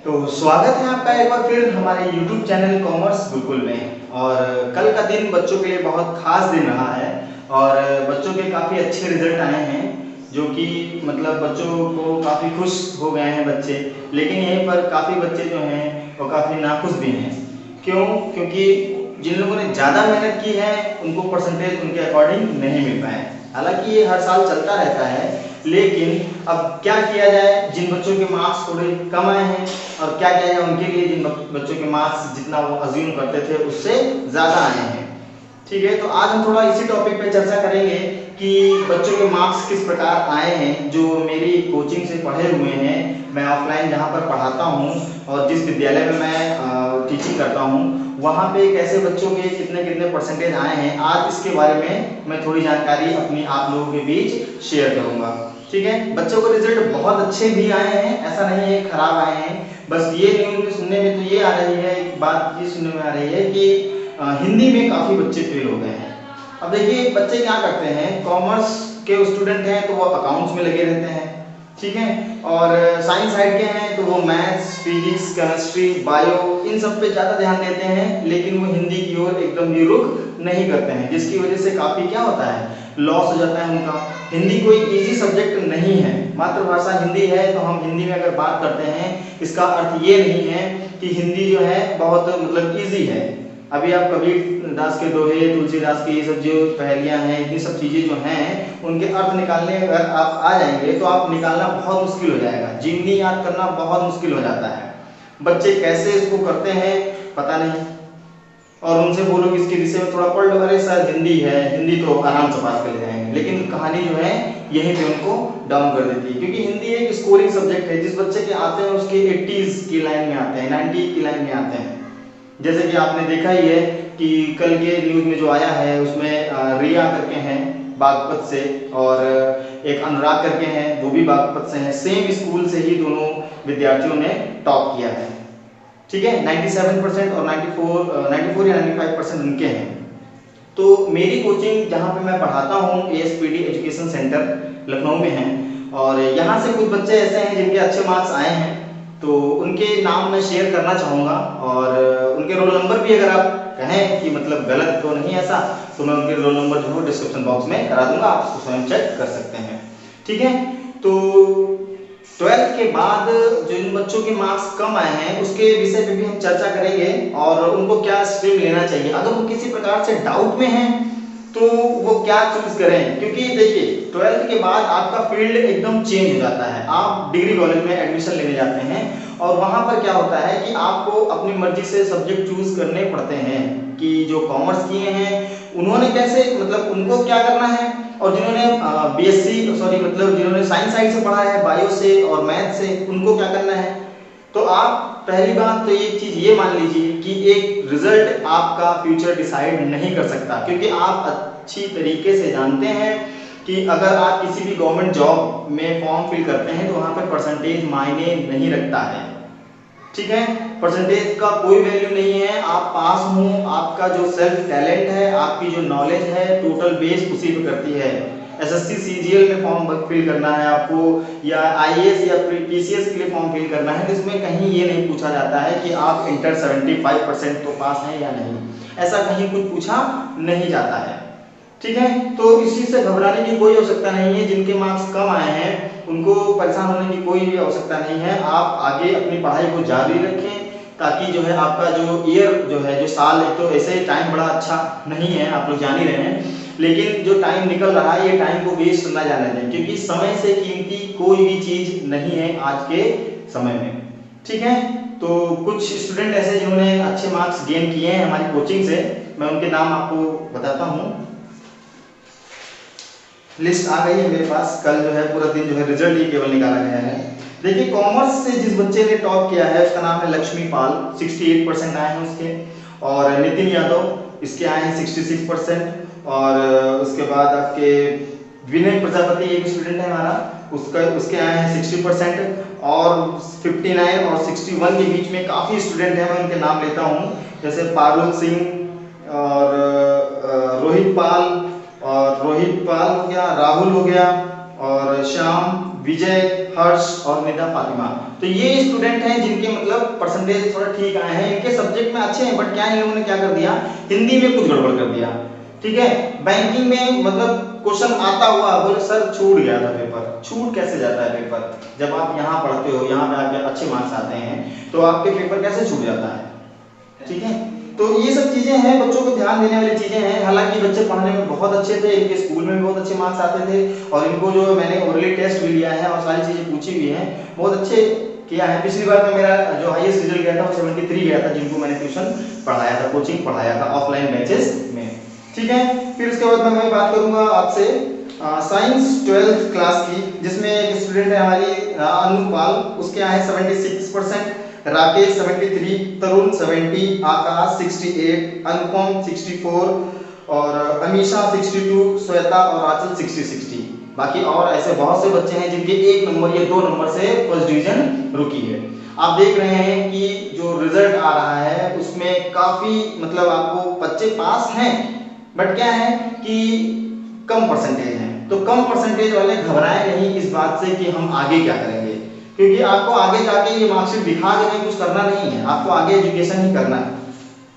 तो स्वागत है आपका एक बार फिर हमारे YouTube चैनल कॉमर्स गुरुकुल में। और कल का दिन बच्चों के लिए बहुत खास दिन रहा है और बच्चों के काफ़ी अच्छे रिजल्ट आए हैं, जो कि मतलब बच्चों को काफ़ी खुश हो गए हैं बच्चे। लेकिन यहीं पर काफ़ी बच्चे जो हैं वो काफ़ी नाखुश भी हैं। क्यों? क्योंकि जिन लोगों ने ज़्यादा मेहनत की है उनको परसेंटेज उनके अकॉर्डिंग नहीं मिल पाए। हालांकि ये हर साल चलता रहता है, लेकिन अब क्या किया जाए, जिन बच्चों के मार्क्स थोड़े कम आए हैं और क्या किया जाए उनके लिए जिन बच्चों के मार्क्स जितना वो अज्यूम करते थे उससे ज़्यादा आए हैं। ठीक है, तो आज हम थोड़ा इसी टॉपिक पे चर्चा करेंगे कि बच्चों के मार्क्स किस प्रकार आए हैं। जो मेरी कोचिंग से पढ़े हुए हैं, मैं ऑफलाइन जहाँ पर पढ़ाता हूँ और जिस विद्यालय में मैं टीचिंग करता हूँ, वहाँ पे कैसे बच्चों के कितने कितने परसेंटेज आए हैं, आज इसके बारे में मैं थोड़ी जानकारी अपनी आप लोगों के बीच शेयर करूँगा। ठीक है, बच्चों के रिजल्ट बहुत अच्छे भी आए हैं, ऐसा नहीं है खराब आए हैं। बस ये न्यूज़ सुनने में तो ये आ रही है, एक बात ये सुनने में आ रही है कि हिंदी में काफ़ी बच्चे फेल हो गए हैं। अब देखिए बच्चे क्या करते हैं, कॉमर्स के स्टूडेंट हैं तो वो अकाउंट्स में लगे रहते हैं, ठीक है, और साइंस साइड के हैं तो वो मैथ्स, फिजिक्स, केमिस्ट्री, बायो इन सब पे ज़्यादा ध्यान देते हैं, लेकिन वो हिंदी की ओर एकदम भी रुख नहीं करते हैं, जिसकी वजह से काफ़ी क्या होता है, लॉस हो जाता है उनका। हिंदी कोई इजी सब्जेक्ट नहीं है, मातृभाषा हिंदी है तो हम हिंदी में अगर बात करते हैं, इसका अर्थ ये नहीं है कि हिंदी जो है बहुत मतलब इजी है। अभी आप कबीर दास के दोहे, तुलसीदास के ये सब जो पहेलियां हैं, ये सब चीज़ें जो हैं, उनके अर्थ निकालने अगर आप आ जाएंगे तो आप निकालना बहुत मुश्किल हो जाएगा, जीवनी याद करना बहुत मुश्किल हो जाता है। बच्चे कैसे इसको करते हैं पता नहीं, और उनसे बोलो कि इसके विषय में थोड़ा पढ़ लो, अरे सर हिंदी है, हिंदी तो आराम से पास कर ले जाएंगे, लेकिन कहानी जो है यहीं पे उनको डाउन कर देती है। क्योंकि हिंदी एक स्कोरिंग सब्जेक्ट है, जिस बच्चे के आते हैं उसके 80s की लाइन में आते हैं, 90 की लाइन में आते हैं। जैसे कि आपने देखा ही है कि कल के न्यूज में जो आया है उसमें रिया करके हैं बागपत से, और एक अनुराग करके हैं वो भी बागपत से हैं। सेम स्कूल से ही दोनों विद्यार्थियों ने टॉप किया है, ठीक है। 97% और 94 या 95% उनके हैं। तो मेरी कोचिंग जहाँ पे मैं पढ़ाता हूँ ASPD एजुकेशन सेंटर लखनऊ में है, और यहाँ से कुछ बच्चे ऐसे हैं जिनके अच्छे मार्क्स आए हैं, तो उनके नाम मैं शेयर करना चाहूँगा। और उनके रोल नंबर भी अगर आप कहें कि मतलब गलत तो नहीं ऐसा, तो मैं उनके रोल नंबर जो है डिस्क्रिप्शन बॉक्स में करा दूंगा, आप उसको स्वयं चेक कर सकते हैं, ठीक है। तो 12th के बाद जिन बच्चों के मार्क्स कम आए हैं उसके विषय पे भी हम चर्चा करेंगे, और उनको क्या स्ट्रीम लेना चाहिए। अगर वो किसी प्रकार से डाउट में हैं तो वो क्या चूज करें, क्योंकि देखिए 12th के बाद आपका फील्ड एकदम चेंज हो जाता है। आप डिग्री कॉलेज में एडमिशन लेने जाते हैं और वहां पर क्या होता है कि आपको अपनी मर्जी से सब्जेक्ट चूज करने पड़ते हैं, कि जो कॉमर्स किए हैं उन्होंने कैसे मतलब उनको क्या करना है, और जिन्होंने मतलब जिन्होंने साइंस साइड से पढ़ा है, बायो से और मैथ से, उनको क्या करना है। तो आप पहली बात तो एक चीज ये मान लीजिए कि एक रिजल्ट आपका फ्यूचर डिसाइड नहीं कर सकता, क्योंकि आप अच्छी तरीके से जानते हैं कि अगर आप किसी भी गवर्नमेंट जॉब में फॉर्म फिल करते हैं तो वहां पर परसेंटेज मायने नहीं रखता है, ठीक है। परसेंटेज का कोई वैल्यू नहीं है, आप पास हो, आपका जो सेल्फ टैलेंट है, आपकी जो नॉलेज है, टोटल बेस उसी पे करती है। SSC CGL में फॉर्म फिल करना है आपको, या IAS या PCS के लिए फॉर्म फिल करना है, तो इसमें कहीं ये नहीं पूछा जाता है कि आप इंटर 75% तो पास हैं या नहीं, ऐसा कहीं कुछ पूछा नहीं जाता है, ठीक है। तो इस चीज से घबराने की कोई आवश्यकता नहीं है। जिनके मार्क्स कम आए हैं उनको परेशान होने की कोई भी आवश्यकता नहीं है। आप आगे अपनी पढ़ाई को जारी रखें, ताकि जो है आपका जो ईयर जो है, जो साल, एक तो ऐसे टाइम बड़ा अच्छा नहीं है, आप लोग जान ही रहे हैं, लेकिन जो टाइम निकल रहा है ये टाइम को वेस्ट ना जाने दें, क्योंकि समय से कीमती कोई भी चीज नहीं है आज के समय में, ठीक है। तो कुछ स्टूडेंट ऐसे जिन्होंने अच्छे मार्क्स गेन किए हैं हमारी कोचिंग से, मैं उनके नाम आपको बताता हूँ। लिस्ट आ गई है मेरे पास, कल जो है पूरा दिन जो है रिजल्ट ही केवल निकाला गया है। देखिए कॉमर्स से जिस बच्चे ने टॉप किया है उसका नाम है लक्ष्मी पाल, 68% आए हैं उसके, और नितिन यादव इसके आए हैं 66%, और उसके बाद आपके विनय प्रजापति एक स्टूडेंट है हमारा, उसके आए हैं 60%, और 59 और 61 के बीच में काफ़ी स्टूडेंट हैं, मैं उनके नाम लेता हूँ, जैसे पारुल सिंह और रोहित पाल हो गया, राहुल हो गया, और श्याम, विजय, हर्ष और निदा फातिमा। तो ये स्टूडेंट हैं जिनके मतलब परसेंटेज थोड़ा ठीक आए हैं, इनके सब्जेक्ट में अच्छे हैं, बट क्या इन लोगों ने क्या कर दिया, हिंदी में कुछ गड़बड़ कर दिया। ठीक है, बैंकिंग में मतलब क्वेश्चन आता हुआ बोले सर छूट गया था पेपर। छूट कैसे जाता है पेपर? जब आप यहाँ पढ़ते हो, यहाँ पे आपके अच्छे मार्क्स आते हैं, तो आपके पेपर कैसे छूट जाता है? ठीक है, तो ये सब चीजें हैं, बच्चों को ध्यान देने वाली चीजें हैं। हालांकि बच्चे पढ़ने में बहुत अच्छे थे, इनके स्कूल में भी बहुत अच्छे मार्क्स आते थे, और इनको जो मैंने ओरली टेस्ट भी लिया है और सारी चीजें पूछी भी हैं, बहुत अच्छे किया है। पिछली बार में मेरा जो हाईएस्ट रिजल्ट गया था वो 73 गया था, जिनको मैंने ट्यूशन पढ़ाया था, कोचिंग पढ़ाया था ऑफलाइन बैचेस में। ठीक है, फिर उसके बाद मैं बात करूंगा आपसे साइंस 12th क्लास की, जिसमें एक स्टूडेंट है हमारी अनुपाल, उसके आए 76%, राकेश 73, तरुण 70, आकाश 68, अनुपम 64 और अमीशा 62, श्वेता और आंचल 60। बाकी और ऐसे बहुत से बच्चे हैं जिनके 1 नंबर या 2 नंबर से फर्स्ट डिवीजन रुकी है। आप देख रहे हैं कि जो रिजल्ट आ रहा है उसमें काफी मतलब आपको बच्चे पास हैं, बट क्या है कि कम परसेंटेज है। तो कम परसेंटेज वाले घबराएं नहीं इस बात से कि हम आगे क्या करेंगे, क्योंकि आपको आगे जाके ये मार्कशीट दिखा के नहीं कुछ करना नहीं है, आपको आगे एजुकेशन ही करना है।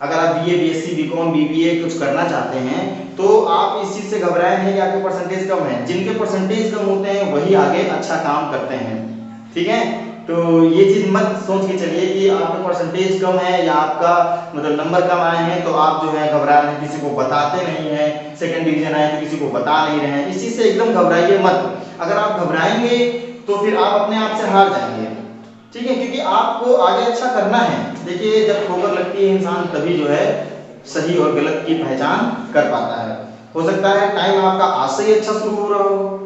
अगर आप बीए, बीएससी, बीकॉम, बीबीए कुछ करना चाहते हैं तो आप इस चीज से घबराएं नहीं कि आपके परसेंटेज कम है। जिनके परसेंटेज कम होते हैं वही आगे अच्छा काम करते हैं। ठीक है, तो ये चीज मत सोच के चलिए कि आपका परसेंटेज कम है या आपका मतलब नंबर कम आए हैं तो आप जो है घबरा रहे हैं, किसी को बताते नहीं है, सेकंड डिवीजन आए तो किसी को बता नहीं रहे हैं। इस चीज से एकदम घबराइए मत। अगर आप घबराएंगे तो फिर आप अपने आप से हार जाएंगे। ठीक है, क्योंकि आपको आगे अच्छा करना है। देखिए, जब ठोकर लगती है इंसान तभी जो है सही और गलत की पहचान कर पाता है। हो सकता है टाइम आपका आज से ही अच्छा शुरू हो रहा हो।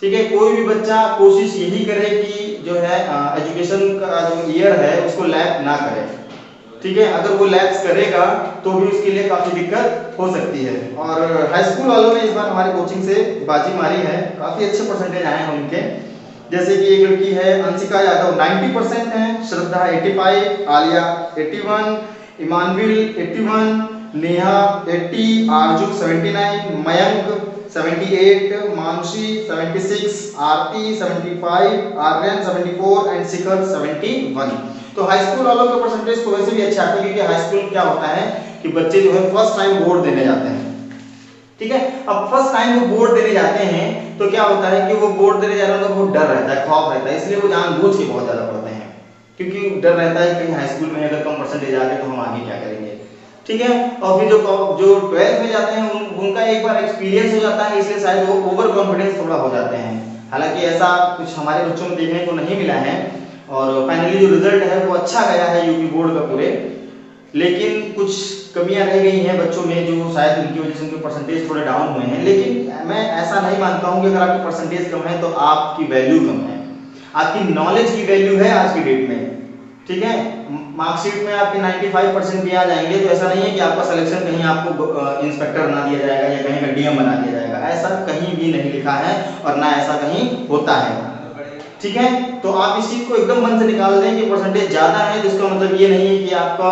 ठीक है, कोई भी बच्चा कोशिश यही करे कि जो है एजुकेशन का जो ईयर है उसको लैप ना करे। ठीक है, अगर वो लैप्स करेगा तो भी उसके लिए काफी दिक्कत हो सकती है। और हाई स्कूल वालों ने इस बार हमारे कोचिंग से बाजी मारी है, काफी अच्छे परसेंटेज आए हैं उनके। जैसे कि एक लड़की है अंशिका यादव 90% है, श्रद्धा 85, आलिया 81, इमानविल 81, नेहा 80, आरजू 79, मयंक 78, मानसी 76, आरती 75, आर्यन 74 एंड शिखर 71। तो हाई स्कूल वालों के परसेंटेज तो वैसे भी अच्छा है, क्योंकि हाई स्कूल क्या होता है कि बच्चे जो है फर्स्ट टाइम बोर्ड देने जाते हैं। ठीक है, अब फर्स्ट टाइम वो बोर्ड देने जाते हैं तो क्या होता है कि वो बोर्ड देने जा रहे हैं तो बहुत डर रहता है, खौफ रहता है, इसलिए वो जानबूझ के बहुत ज्यादा पढ़ते हैं, क्योंकि डर रहता है कहीं हाई स्कूल में अगर कम परसेंटेज आ गए तो हम आगे क्या करेंगे। ठीक है, और फिर जो 12th में जाते हैं उनका एक बार एक्सपीरियंस हो जाता है, इसलिए शायद वो ओवर कॉन्फिडेंस थोड़ा हो जाते हैं। हालांकि ऐसा कुछ हमारे बच्चों में देखने को नहीं मिला है, और फाइनली जो रिजल्ट है वो अच्छा गया है यूपी बोर्ड का पूरे, लेकिन कुछ कमियां रह गई हैं बच्चों में जो शायद उनकी वजह से उनके परसेंटेज थोड़े डाउन हुए हैं। लेकिन मैं ऐसा नहीं मानता हूं कि अगर आपकी परसेंटेज कम है तो आपकी वैल्यू कम है, आपकी नॉलेज की वैल्यू है आज की डेट में। ठीक है, मार्कशीट में आपके 95% भी आ जाएंगे तो ऐसा नहीं है कि आपका सिलेक्शन कहीं आपको इंस्पेक्टर बना दिया जाएगा या कहीं का डीएम बना दिया जाएगा, ऐसा कहीं भी नहीं लिखा है और ना ऐसा कहीं होता है। ठीक है, तो आप इस चीज को एकदम मन से निकाल दें कि परसेंटेज ज्यादा है तो इसका मतलब ये नहीं है कि आपका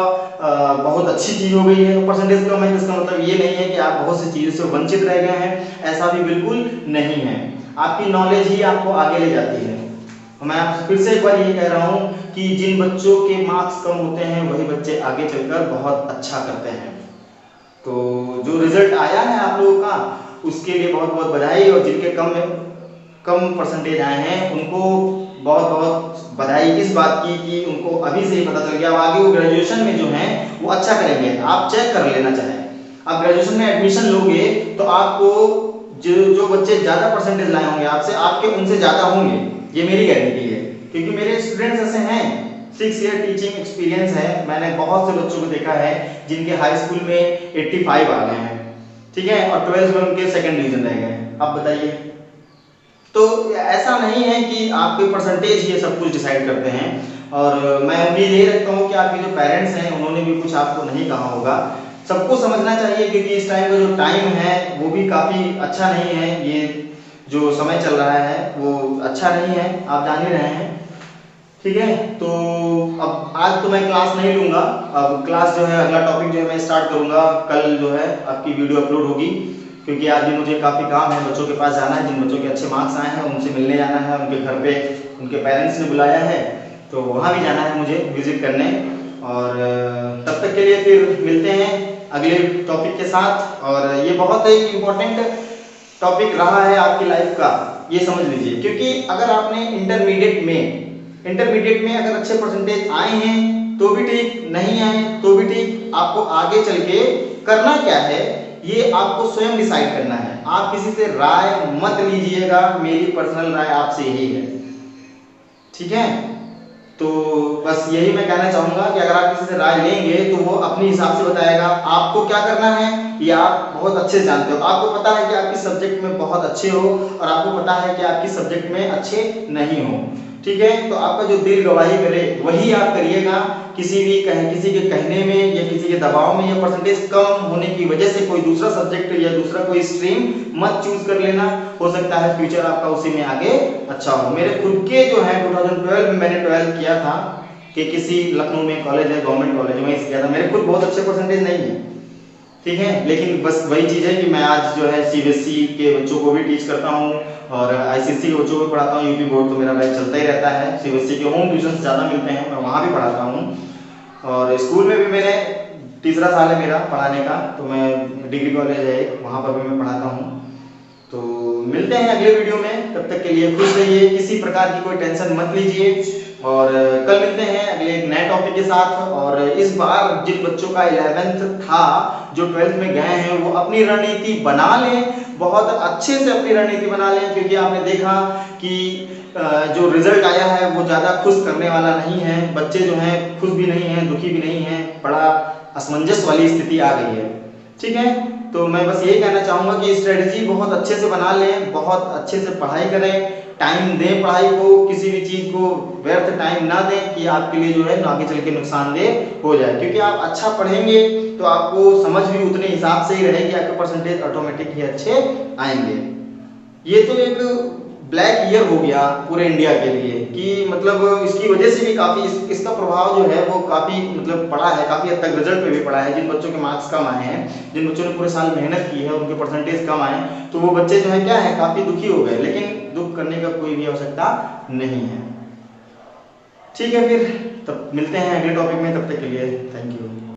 बहुत अच्छी चीज हो गई है, परसेंटेज कम है तो इसका मतलब ये नहीं है कि आप बहुत सी चीजों से वंचित रह गए हैं, ऐसा भी बिल्कुल नहीं है। आपकी नॉलेज ही आपको आगे ले जाती है। मैं आपसे फिर से एक बार ये कह रहा हूँ कि जिन बच्चों के मार्क्स कम होते हैं वही बच्चे आगे चलकर बहुत अच्छा करते हैं। तो जो रिजल्ट आया है आप लोगों का उसके लिए बहुत बहुत बधाई, और जिनके कम परसेंटेज आए हैं उनको बहुत बहुत बधाई इस बात की कि उनको अभी से ही पता चल गया, आगे वो ग्रेजुएशन में जो है वो अच्छा करेंगे। आप चेक कर लेना चाहें, आप ग्रेजुएशन में एडमिशन लोगे तो आपको जो बच्चे ज्यादा परसेंटेज लाए होंगे आपसे, आपके उनसे ज्यादा होंगे, ये मेरी गारंटी है, क्योंकि मेरे स्टूडेंट्स ऐसे हैं। 6 ईयर टीचिंग एक्सपीरियंस है, मैंने बहुत से बच्चों को देखा है जिनके हाई स्कूल में 85 आ गए हैं। ठीक है, और 12th में उनके सेकंड डिवीजन रह गए। अब बताइए, तो ऐसा नहीं है कि आपके परसेंटेज ये सब कुछ डिसाइड करते हैं। और मैं उम्मीद यही रखता हूँ कि आपके जो पेरेंट्स हैं उन्होंने भी कुछ आपको नहीं कहा होगा। सबको समझना चाहिए क्योंकि इस टाइम का जो टाइम है वो भी काफ़ी अच्छा नहीं है, ये जो समय चल रहा है वो अच्छा नहीं है, आप जान ही रहे हैं। ठीक है, तो अब आज तो मैं क्लास नहीं लूँगा, अब क्लास जो है अगला टॉपिक जो है मैं स्टार्ट करूँगा, कल जो है आपकी वीडियो अपलोड होगी। क्योंकि आज भी मुझे काफ़ी काम है, बच्चों के पास जाना है, जिन बच्चों के अच्छे मार्क्स आए हैं उनसे मिलने जाना है, उनके घर पे उनके पेरेंट्स ने बुलाया है तो वहाँ भी जाना है मुझे विजिट करने। और तब तक के लिए फिर मिलते हैं अगले टॉपिक के साथ। और ये बहुत ही इम्पोर्टेंट टॉपिक रहा है आपकी लाइफ का, ये समझ लीजिए, क्योंकि अगर आपने इंटरमीडिएट में अगर अच्छे परसेंटेज आए हैं तो भी ठीक, नहीं आए तो भी ठीक, आपको आगे चल के करना क्या है ये आपको स्वयं डिसाइड करना है। आप किसी से राय मत लीजिएगा, मेरी पर्सनल राय आपसे यही है, ठीक है। तो बस यही मैं कहना चाहूंगा कि अगर आप किसी से राय लेंगे तो वो अपने हिसाब से बताएगा आपको क्या करना है, ये आप बहुत अच्छे से जानते हो। आपको पता है कि आप किस सब्जेक्ट में बहुत अच्छे हो और आपको पता है कि आप किस सब्जेक्ट में अच्छे नहीं हो, ठीक है। तो आपका जो दिल गवाही करे वही आप करिएगा। किसी के कहने में या किसी के दबाव में या परसेंटेज कम होने की वजह से कोई दूसरा सब्जेक्ट या दूसरा कोई स्ट्रीम मत चूज कर लेना। हो सकता है फ्यूचर आपका उसी में आगे अच्छा हो। मेरे खुद के जो है 2012 में मैंने 12 किया था कि किसी लखनऊ में कॉलेज है, गवर्नमेंट कॉलेज, वहीं से किया था। मेरे खुद बहुत अच्छे परसेंटेज नहीं है, ठीक है, लेकिन बस वही चीज़ है कि मैं आज जो है सीबीएसई के बच्चों को भी टीच करता हूँ और आईसीएसई के बच्चों को भी पढ़ाता हूँ। यूपी बोर्ड तो मेरा बैच चलता ही रहता है। सीबीएसई के होम ट्यूशन ज़्यादा मिलते हैं, मैं वहाँ भी पढ़ाता हूँ। और स्कूल में भी मैंने तीसरा साल है मेरा पढ़ाने का, तो मैं डिग्री कॉलेज है एक, वहाँ पर भी मैं पढ़ाता हूँ। तो मिलते हैं अगले वीडियो में, तब तक के लिए खुश रहिए, किसी प्रकार की कोई टेंशन मत लीजिए। और कल मिलते हैं अगले एक नए टॉपिक के साथ। और इस बार जिन बच्चों का 11th था, जो 12th में गए हैं, वो अपनी रणनीति बना लें, बहुत अच्छे से अपनी रणनीति बना लें, क्योंकि आपने देखा कि जो रिजल्ट आया है वो ज़्यादा खुश करने वाला नहीं है। बच्चे जो हैं खुश भी नहीं हैं, दुखी भी नहीं हैं, बड़ा असमंजस वाली स्थिति आ गई है, ठीक है। तो मैं बस यही कहना चाहूँगा कि स्ट्रेटजी बहुत अच्छे से बना लें, बहुत अच्छे से पढ़ाई करें, टाइम दें पढ़ाई को, किसी भी चीज़ को व्यर्थ टाइम ना दें कि आपके लिए जो है आगे चल के नुकसानदेह हो जाए। क्योंकि आप अच्छा पढ़ेंगे तो आपको समझ भी उतने हिसाब से ही रहेगी, आपके परसेंटेज ऑटोमेटिक ही अच्छे आएंगे। ये तो एक ब्लैक ईयर हो गया पूरे इंडिया के लिए कि मतलब इसकी वजह से भी काफ़ी इसका प्रभाव जो है वो काफ़ी मतलब पड़ा है, काफ़ी हद तक रिजल्ट पे भी पड़ा है। जिन बच्चों के मार्क्स कम आए हैं, जिन बच्चों ने पूरे साल मेहनत की है, उनके परसेंटेज कम आए, तो वो बच्चे जो है क्या है काफ़ी दुखी हो गए। लेकिन दुख करने का कोई भी आवश्यकता नहीं है, ठीक है। फिर तब मिलते हैं अगले टॉपिक में, तब तक के लिए थैंक यू।